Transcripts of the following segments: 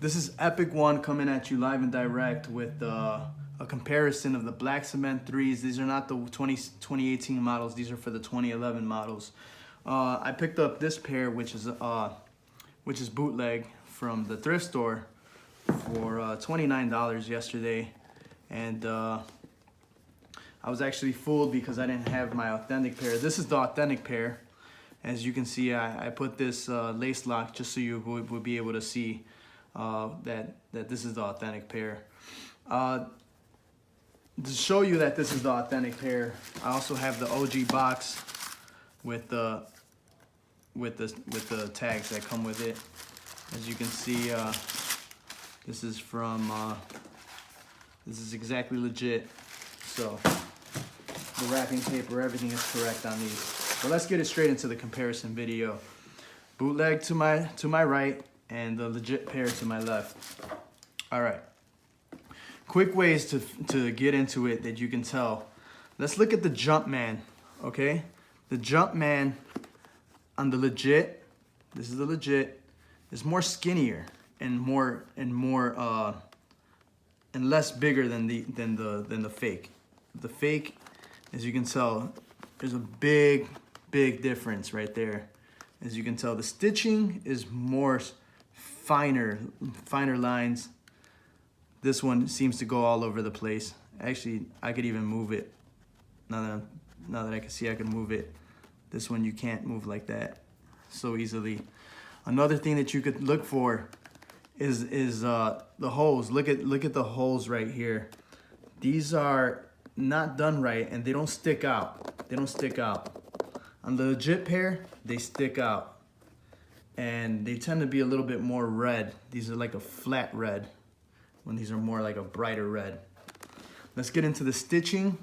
This is Epic One coming at you live and direct with a comparison of the Black Cement 3s. These are not the 2018 models. These are for the 2011 models. I picked up this pair, which is bootleg from the thrift store for $29 yesterday. And I was actually fooled because I didn't have my authentic pair. This is the authentic pair. As you can see, I put this lace lock just so you would be able to see that this is the authentic pair. To show you that this is the authentic pair, I also have the OG box with the tags that come with it. As you can see, this is exactly legit. So the wrapping paper, everything is correct on these. But let's get it straight into the comparison video. Bootleg to my right and the legit pair to my left. All right. Quick ways to get into it that you can tell. Let's look at the Jumpman, okay? The Jumpman on the legit, this is the legit, is more skinnier and less bigger than the fake. The fake, as you can tell, there's a big difference right there. As you can tell, the stitching is more finer lines. This one seems to go all over the place. Actually, I could even move it. Now that I can see I can move it. This one you can't move like that so easily. Another thing that you could look for is the holes. Look at the holes right here. These are not done right and they don't stick out. They don't stick out. On the legit pair, they stick out. And they tend to be a little bit more red. These are like a flat red, when these are more like a brighter red. Let's get into the stitching.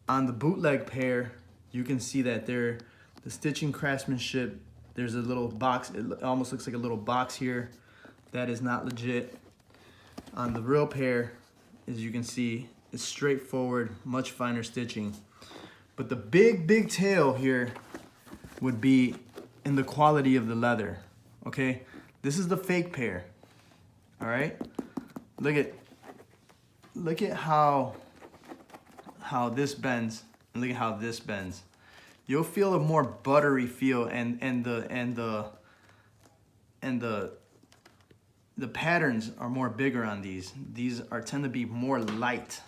On the bootleg pair, you can see that the stitching craftsmanship, there's a little box, it almost looks like a little box here. That is not legit. On the real pair, as you can see, it's straightforward, much finer stitching. But the big tail here would be in the quality of the leather, okay? This is the fake pair, all right? Look at how this bends, and look at how this bends. You'll feel a more buttery feel, and the patterns are more bigger on these. These tend to be more light.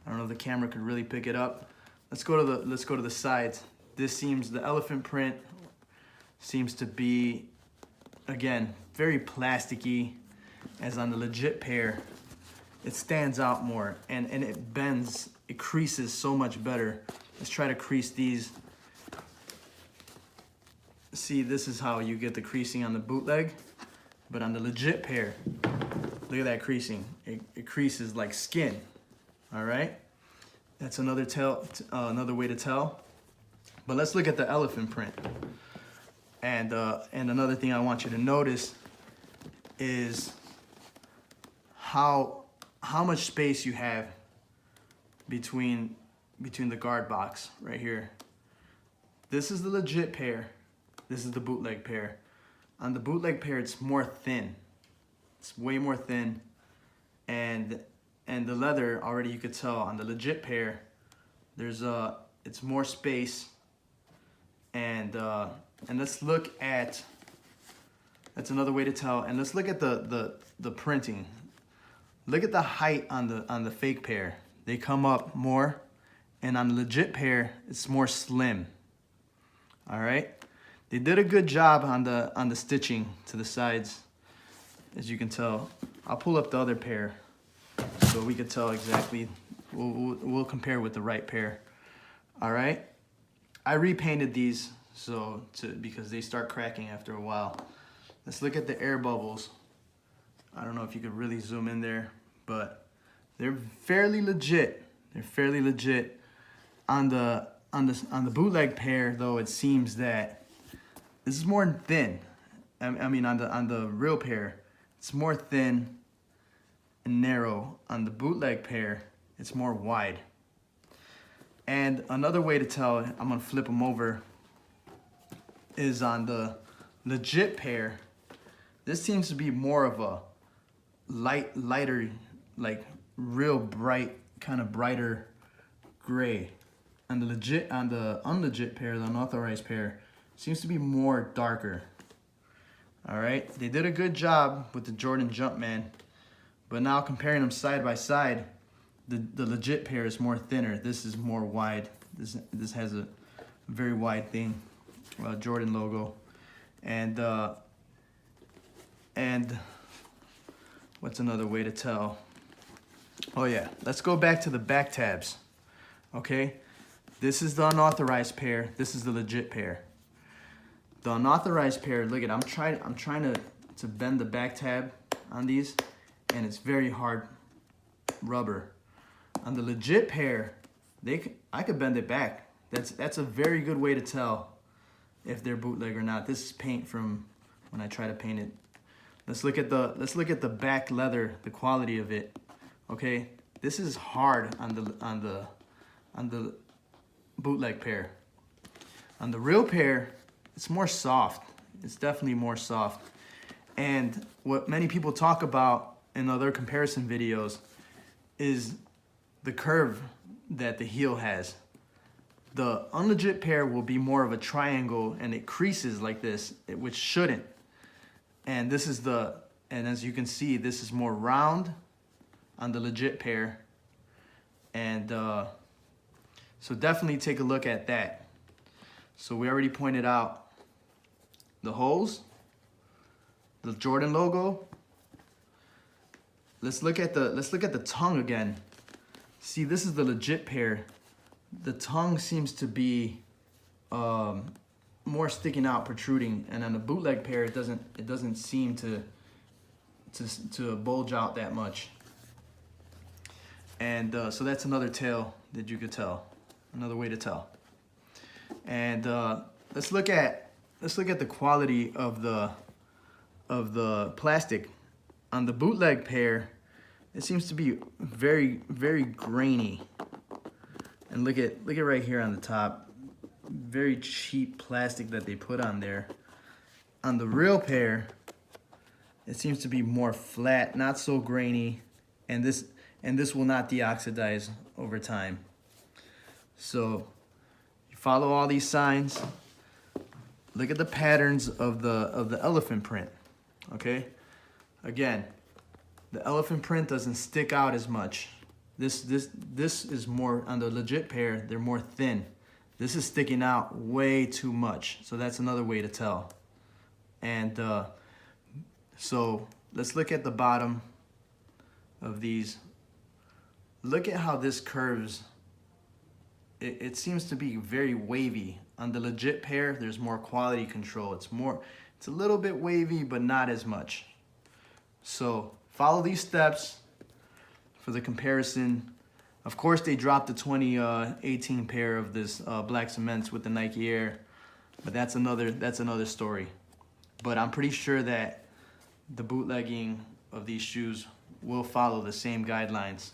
I don't know if the camera could really pick it up. Let's go to the sides. The elephant print seems to be, again, very plasticky, as on the legit pair, it stands out more and it bends, it creases so much better. Let's try to crease these. See, this is how you get the creasing on the bootleg, but on the legit pair, look at that creasing. It creases like skin, all right? That's another way to tell. But let's look at the elephant print. And another thing I want you to notice is how much space you have between the guard box right here. This is the legit pair. This is the bootleg pair. On the bootleg pair, it's more thin. It's way more thin, and the leather already you could tell. On the legit pair, it's more space, and let's look at, that's another way to tell. And let's look at the printing. Look at the height on the fake pair. They come up more, and on the legit pair, it's more slim. All right, they did a good job on the stitching to the sides, as you can tell. I'll pull up the other pair so we can tell exactly. We'll compare with the right pair. All right, I repainted these because they start cracking after a while. Let's look at the air bubbles. I don't know if you could really zoom in there, but they're fairly legit. They're fairly legit. On the bootleg pair, though, it seems that this is more thin. I mean, on the real pair, it's more thin and narrow. On the bootleg pair, it's more wide. And another way to tell, I'm gonna flip them over, is on the legit pair. This seems to be more of a lighter, like real bright, kind of brighter gray. On the unlegit pair, the unauthorized pair, seems to be more darker. All right, they did a good job with the Jordan Jumpman, but now comparing them side by side, the legit pair is more thinner. This is more wide. This has a very wide thing, Jordan logo, and what's another way to tell? Oh yeah, let's go back to the back tabs. Okay, this is the unauthorized pair. This is the legit pair. The unauthorized pair, look at, I'm trying to bend the back tab on these, and it's very hard rubber. On the legit pair, I could bend it back. That's a very good way to tell if they're bootleg or not. This is paint from when I try to paint it. Let's look at the back leather, the quality of it. Okay, this is hard on the bootleg pair. On the real pair, it's more soft. It's definitely more soft. And what many people talk about in other comparison videos is the curve that the heel has. The unlegit pair will be more of a triangle and it creases like this, which shouldn't. And this is and as you can see, this is more round on the legit pair. And so definitely take a look at that. So we already pointed out the holes, the Jordan logo. Let's look at the tongue again. See, this is the legit pair. The tongue seems to be more sticking out, protruding, and on the bootleg pair, it doesn't seem to bulge out that much. And so that's another tell that you could tell, another way to tell. And let's look at the quality of the plastic. On the bootleg pair, it seems to be very, very grainy. And look at right here on the top, very cheap plastic that they put on there. On the real pair, it seems to be more flat, not so grainy, and this will not deoxidize over time. So you follow all these signs. Look at the patterns of the elephant print. Okay, again, the elephant print doesn't stick out as much. This is more on the legit pair. They're more thin. This is sticking out way too much. So that's another way to tell. And so let's look at the bottom of these. Look at how this curves. It seems to be very wavy. On the legit pair, there's more quality control. It's a little bit wavy, but not as much. So follow these steps for the comparison. Of course, they dropped the 2018 pair of this black cements with the Nike Air, but that's another story. But I'm pretty sure that the bootlegging of these shoes will follow the same guidelines.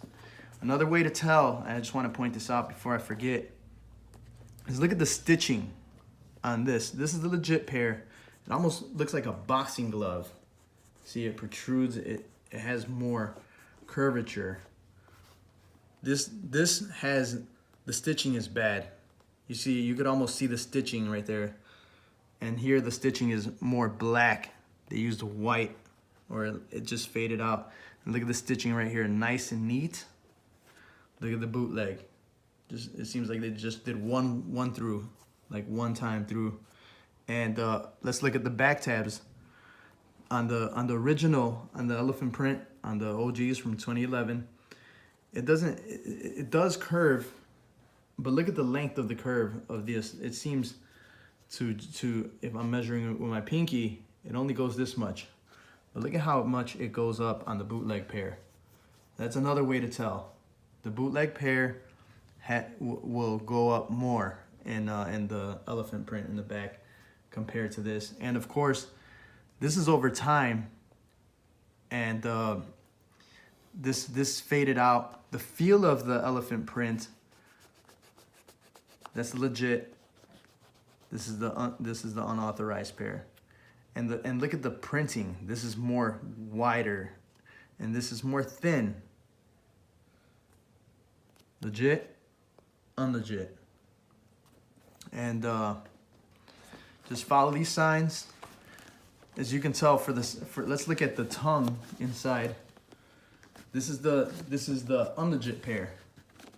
Another way to tell, and I just want to point this out before I forget, is look at the stitching on this. This is the legit pair. It almost looks like a boxing glove. See, it protrudes, it has more curvature. This has, the stitching is bad. You see, you could almost see the stitching right there. And here the stitching is more black. They used white, or it just faded out. And look at the stitching right here, nice and neat. Look at the bootleg. It seems like they just did one through, like one time through. And let's look at the back tabs. On the original, on the elephant print, on the OGs from 2011, it does curve, but look at the length of the curve of this. It seems to if I'm measuring it with my pinky, it only goes this much. But look at how much it goes up on the bootleg pair. That's another way to tell. The bootleg pair will go up more in the elephant print in the back compared to this. And of course, this is over time, and this faded out. The feel of the elephant print, that's legit. This is the unauthorized pair, And look at the printing. This is more wider, and this is more thin. Legit, unlegit. And just follow these signs. As you can tell, let's look at the tongue inside. This is the unlegit pair,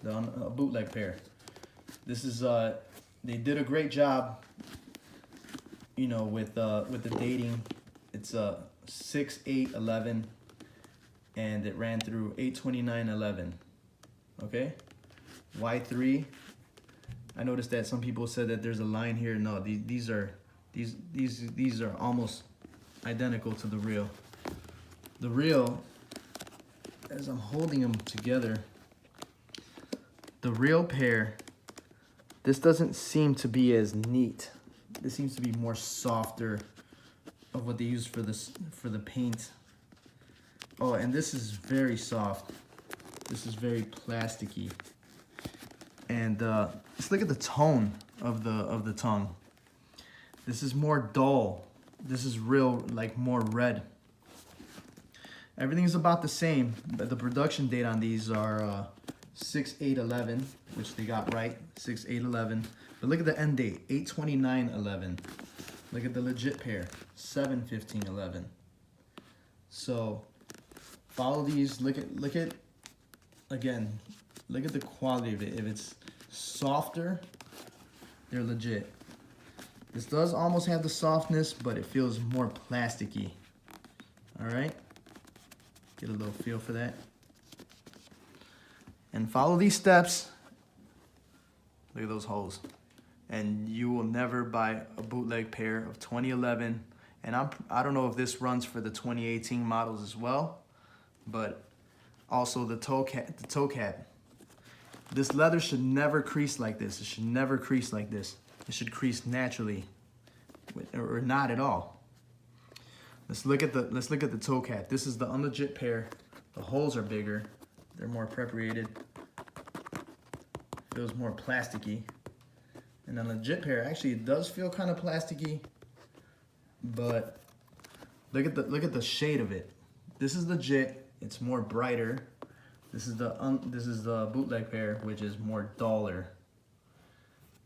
the bootleg pair. This is they did a great job, you know, with the dating. It's 6/8/11, and it ran through 8/29/11. Okay, Y3. I noticed that some people said that there's a line here. No, these are almost identical to the real. The real, as I'm holding them together, the real pair, this doesn't seem to be as neat. This seems to be more softer of what they use for the paint. Oh, and this is very soft. This is very plasticky. And let's look at the tone of the tongue. This is more dull. This is real, like more red. Everything's about the same, but the production date on these are 6/8/11, which they got right, 6/8/11. But look at the end date, 8/29/11. Look at the legit pair, 7/15/11. So follow these. Look at again. Look at the quality of it. If it's softer, they're legit. This does almost have the softness, but it feels more plasticky. All right, get a little feel for that. And follow these steps. Look at those holes. And you will never buy a bootleg pair of 2011. And I don't know if this runs for the 2018 models as well, but also the toe cap. This leather should never crease like this. It should never crease like this. It should crease naturally, or not at all. Let's look at the toe cap. This is the unlegit pair. The holes are bigger. They're more preparated. Feels more plasticky. And the legit pair, actually, it does feel kind of plasticky, but look at the shade of it. This is legit. It's more brighter. This is the bootleg pair, which is more duller.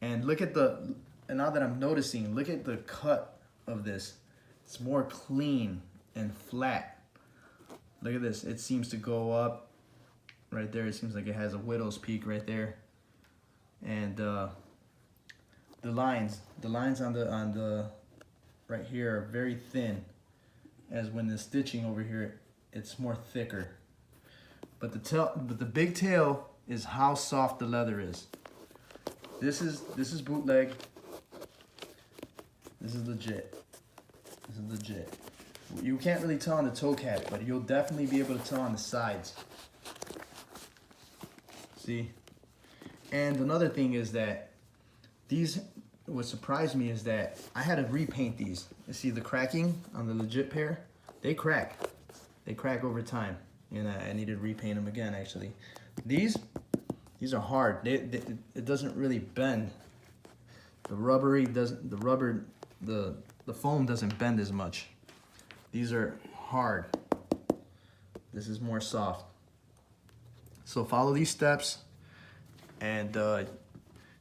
And look at and now that I'm noticing, look at the cut of this. It's more clean and flat. Look at this. It seems to go up right there. It seems like it has a widow's peak right there. And the lines on the right here are very thin, as when the stitching over here, it's more thicker. But the big tail is how soft the leather is. This is bootleg. This is legit. This is legit. You can't really tell on the toe cap, but you'll definitely be able to tell on the sides. See? And another thing is that what surprised me is that I had to repaint these. You see the cracking on the legit pair? They crack. They crack over time. And I needed to repaint them again, actually. These are hard. It doesn't really bend. The foam doesn't bend as much. These are hard. This is more soft. So follow these steps, and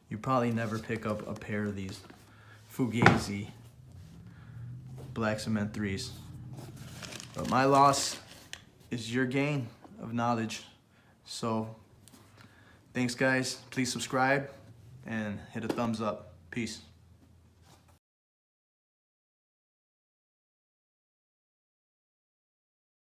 you probably never pick up a pair of these Fugazi black cement 3s. But my loss is your gain of knowledge. So thanks, guys. Please subscribe and hit a thumbs up. Peace.